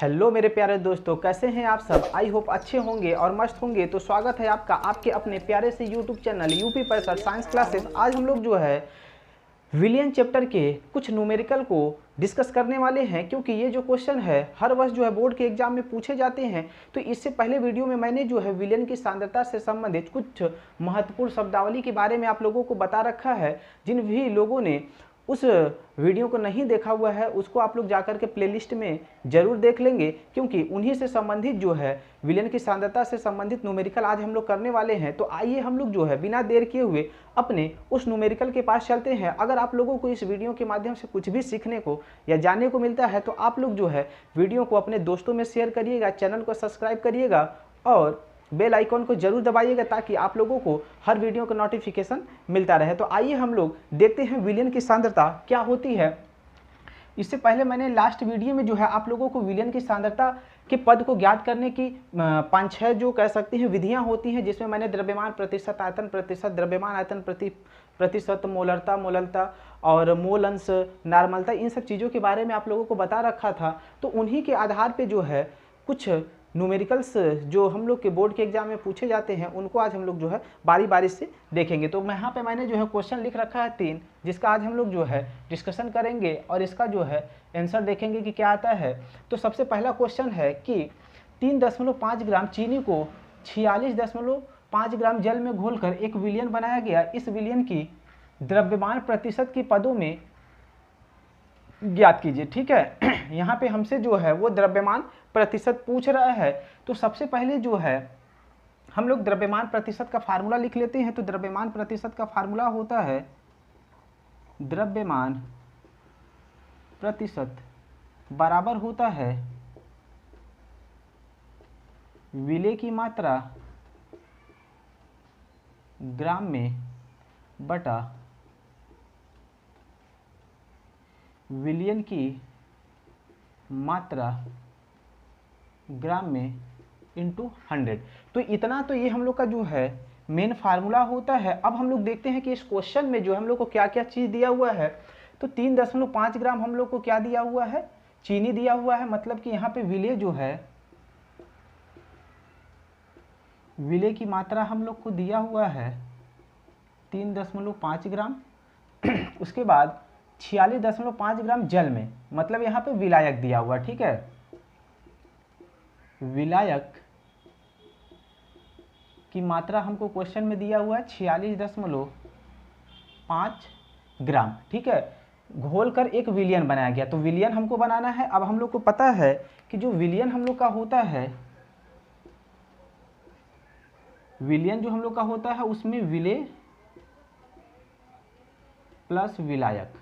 Hello मेरे प्यारे दोस्तों, कैसे हैं आप सब। आई होप अच्छे होंगे और मस्त होंगे। तो स्वागत है आपका आपके अपने प्यारे से यूट्यूब चैनल यूपी पैसा साइंस क्लासेस। आज हम लोग जो है विलियन चैप्टर के कुछ न्यूमेरिकल को डिस्कस करने वाले हैं, क्योंकि ये जो क्वेश्चन है हर वर्ष जो है बोर्ड के एग्जाम में पूछे जाते हैं। तो इससे पहले वीडियो में मैंने जो है विलियन की सांद्रता से संबंधित कुछ महत्वपूर्ण शब्दावली के बारे में आप लोगों को बता रखा है। जिन भी लोगों ने उस वीडियो को नहीं देखा हुआ है उसको आप लोग जाकर के प्लेलिस्ट में ज़रूर देख लेंगे, क्योंकि उन्हीं से संबंधित जो है विलियन की सांद्रता से संबंधित न्यूमेरिकल आज हम लोग करने वाले हैं। तो आइए हम लोग जो है बिना देर किए हुए अपने उस न्यूमेरिकल के पास चलते हैं। अगर आप लोगों को इस वीडियो के माध्यम से कुछ भी सीखने को या जानने को मिलता है तो आप लोग जो है वीडियो को अपने दोस्तों में शेयर करिएगा, चैनल को सब्सक्राइब करिएगा और बेल आइकॉन को जरूर दबाइएगा, ताकि आप लोगों को हर वीडियो का नोटिफिकेशन मिलता रहे। तो आइए हम लोग देखते हैं विलियन की सांद्रता क्या होती है। इससे पहले मैंने लास्ट वीडियो में जो है आप लोगों को विलियन की सांद्रता के पद को ज्ञात करने की 5-6 जो कह सकते हैं विधियां होती हैं, जिसमें मैंने द्रव्यमान प्रतिशत, आयतन प्रतिशत, द्रव्यमान आयतन प्रतिशत, मोलरता और मोल अंश, नॉर्मलता, इन सब चीज़ों के बारे में आप लोगों को बता रखा था। तो उन्हीं के आधार पर जो है कुछ न्यूमेरिकल्स जो हम लोग के बोर्ड के एग्जाम में पूछे जाते हैं उनको आज हम लोग जो है बारी बारी से देखेंगे। तो यहाँ पे मैंने जो है क्वेश्चन लिख रखा है 3, जिसका आज हम लोग जो है डिस्कशन करेंगे और इसका जो है आंसर देखेंगे कि क्या आता है। तो सबसे पहला क्वेश्चन है कि 3.5 ग्राम चीनी को 46.5 ग्राम जल में घोलकर एक विलियन बनाया गया। इस विलियन की द्रव्यमान प्रतिशत के पदों में ज्ञात कीजिए। ठीक है, यहाँ पे हमसे जो है वो द्रव्यमान प्रतिशत पूछ रहा है। तो सबसे पहले जो है हम लोग द्रव्यमान प्रतिशत का फार्मूला लिख लेते हैं। तो द्रव्यमान प्रतिशत का फार्मूला होता है द्रव्यमान प्रतिशत बराबर होता है विलेय की मात्रा ग्राम में बटा विलियन की मात्रा ग्राम में इंटू 100। तो इतना तो ये हम लोग का जो है मेन फार्मूला होता है। अब हम लोग देखते हैं कि इस क्वेश्चन में जो हम लोग को क्या क्या चीज़ दिया हुआ है। तो 3.5 ग्राम हम लोग को क्या दिया हुआ है, चीनी दिया हुआ है। मतलब कि यहाँ पे विलेय जो है विलेय की मात्रा हम लोग को दिया हुआ है 3.5 ग्राम। उसके बाद 46.5 ग्राम जल में, मतलब यहाँ पे विलायक दिया हुआ। ठीक है, विलायक की मात्रा हमको क्वेश्चन में दिया हुआ है 46.5 ग्राम। ठीक है, घोलकर एक विलियन बनाया गया। तो विलियन हमको बनाना है। अब हम लोग को पता है कि जो विलियन हम लोग का होता है, विलियन जो हम लोग का होता है उसमें विलेय प्लस विलायक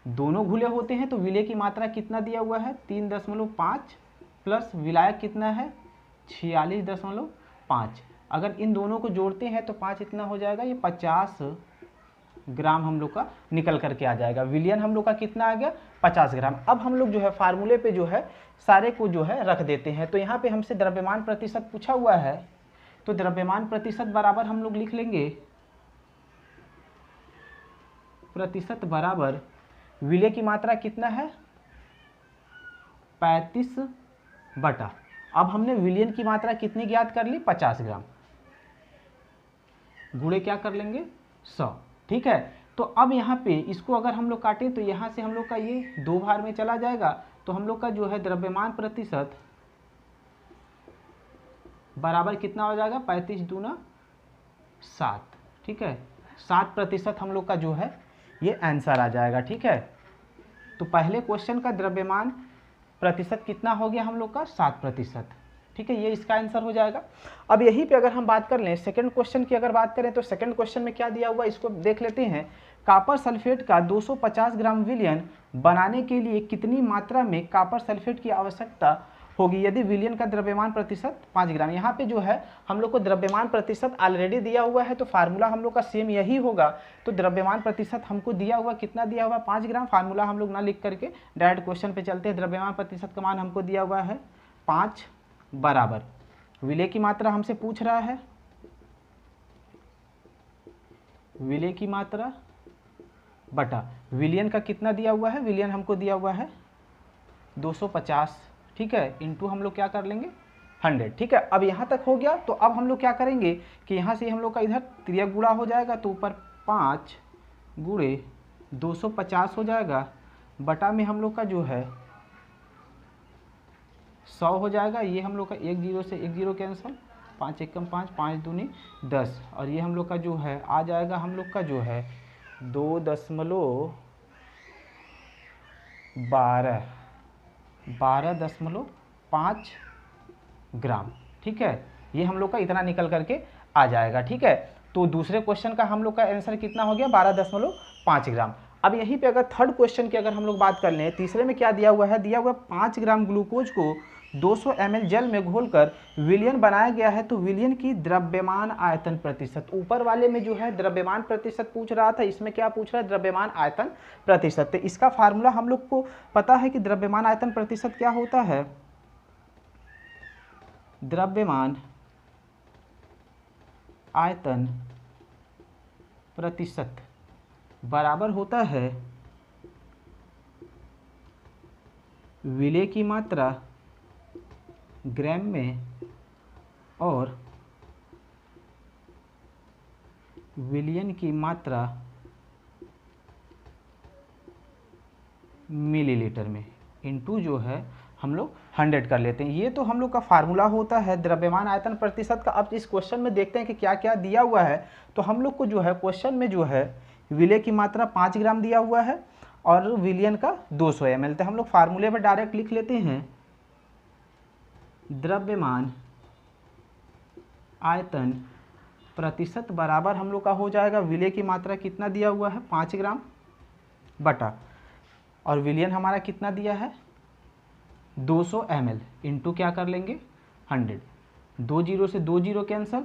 दोनों घुले होते हैं। तो विलेय की मात्रा कितना दिया हुआ है 3.5 प्लस विलायक कितना है 46.5। अगर इन दोनों को जोड़ते हैं तो 5 इतना हो जाएगा, ये 50 ग्राम हम लोग का निकल करके आ जाएगा। विलियन हम लोग का कितना आ गया 50 ग्राम। अब हम लोग जो है फार्मूले पे जो है सारे को जो है रख देते हैं। तो यहाँ पे हमसे द्रव्यमान प्रतिशत पूछा हुआ है। तो द्रव्यमान प्रतिशत बराबर हम लोग लिख लेंगे प्रतिशत बराबर विलेय की मात्रा कितना है 35 बटा, अब हमने विलियन की मात्रा कितनी ज्ञात कर ली 50 ग्राम, गुणे क्या कर लेंगे 100। ठीक है, तो अब यहाँ पे इसको अगर हम लोग काटें तो यहाँ से हम लोग का ये 2 भाग में चला जाएगा। तो हम लोग का जो है द्रव्यमान प्रतिशत बराबर कितना हो जाएगा 35 दूना 7। ठीक है, 7% हम लोग का जो है ये आंसर आ जाएगा। ठीक है, तो पहले क्वेश्चन का द्रव्यमान प्रतिशत कितना हो गया हम लोग का 7%। ठीक है, ये इसका आंसर हो जाएगा। अब यहीं पे अगर हम बात कर लें सेकंड क्वेश्चन की, अगर बात करें तो सेकंड क्वेश्चन में क्या दिया हुआ इसको देख लेते हैं। कॉपर सल्फेट का 250 ग्राम विलियन बनाने के लिए कितनी मात्रा में कॉपर सल्फेट की आवश्यकता होगी यदि विलियन का द्रव्यमान प्रतिशत 5 ग्राम। यहाँ पे जो है हम लोग को द्रव्यमान प्रतिशत ऑलरेडी दिया हुआ है, तो फार्मूला हम लोग का सेम यही होगा। तो द्रव्यमान प्रतिशत हमको दिया हुआ कितना दिया हुआ 5 ग्राम। फार्मूला हम लोग ना लिख करके डायरेक्ट क्वेश्चन पे चलते हैं। द्रव्यमान प्रतिशत का मान हमको दिया हुआ है 5 बराबर विलेय की मात्रा हमसे पूछ रहा है, विलेय की मात्रा बटा विलियन का कितना दिया हुआ है, विलियन हमको दिया हुआ है 250, ठीक है, इंटू हम लोग क्या कर लेंगे 100, ठीक है। अब यहाँ तक हो गया, तो अब हम लोग क्या करेंगे कि यहाँ से हम लोग का इधर तिर्यक गुणा हो जाएगा, तो ऊपर 5 गुणे 250 हो जाएगा, बटा में हम लोग का जो है 100 हो जाएगा। ये हम लोग का 1 0 से 1 0 कैंसिल, 5 1 5, 5 दूनी 10, और ये हम लोग का जो है आ जाएगा हम लोग का जो है 12.5 ग्राम, ठीक है। ये हम लोग का इतना निकल करके आ जाएगा, ठीक है। तो दूसरे क्वेश्चन का हम लोग का आंसर कितना हो गया 12.5 ग्राम। अब यहीं पे अगर थर्ड क्वेश्चन की अगर हम लोग बात कर लें, तीसरे में क्या दिया हुआ है, दिया हुआ 5 ग्राम ग्लूकोज को 200 ml जल में घोलकर विलयन बनाया गया है, तो विलयन की द्रव्यमान आयतन प्रतिशत। ऊपर वाले में जो है द्रव्यमान प्रतिशत पूछ रहा था, इसमें क्या पूछ रहा है, द्रव्यमान आयतन प्रतिशत। तो इसका फार्मूला हम लोग को पता है कि द्रव्यमान आयतन प्रतिशत क्या होता है, द्रव्यमान आयतन प्रतिशत बराबर होता है विलेय की मात्रा ग्राम में और विलयन की मात्रा मिलीलीटर में, इनटू जो है हम लोग 100 कर लेते हैं। ये तो हम लोग का फार्मूला होता है द्रव्यमान आयतन प्रतिशत का। अब इस क्वेश्चन में देखते हैं कि क्या क्या दिया हुआ है। तो हम लोग को जो है क्वेश्चन में जो है विलेय की मात्रा 5 ग्राम दिया हुआ है और विलयन का 200 ml। तो हम लोग फार्मूले में डायरेक्ट लिख लेते हैं, द्रव्यमान आयतन प्रतिशत बराबर हम लोग का हो जाएगा विलेय की मात्रा कितना दिया हुआ है 5 ग्राम बटा, और विलयन हमारा कितना दिया है 200 ml, इंटू क्या कर लेंगे 100। 2 0 से 2 0 कैंसल,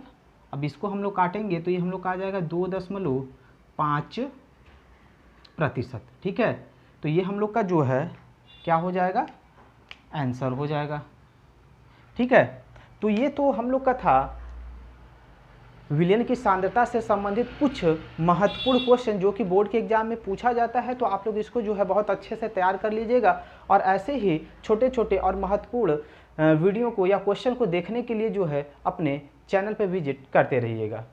अब इसको हम लोग काटेंगे तो ये हम लोग का आ जाएगा 2.5%, ठीक है। तो ये हम लोग का जो है क्या हो जाएगा, आंसर हो जाएगा, ठीक है। तो ये तो हम लोग का था विलयन की सांद्रता से संबंधित कुछ महत्वपूर्ण क्वेश्चन जो कि बोर्ड के एग्जाम में पूछा जाता है। तो आप लोग इसको जो है बहुत अच्छे से तैयार कर लीजिएगा, और ऐसे ही छोटे छोटे और महत्वपूर्ण वीडियो को या क्वेश्चन को देखने के लिए जो है अपने चैनल पर विजिट करते रहिएगा।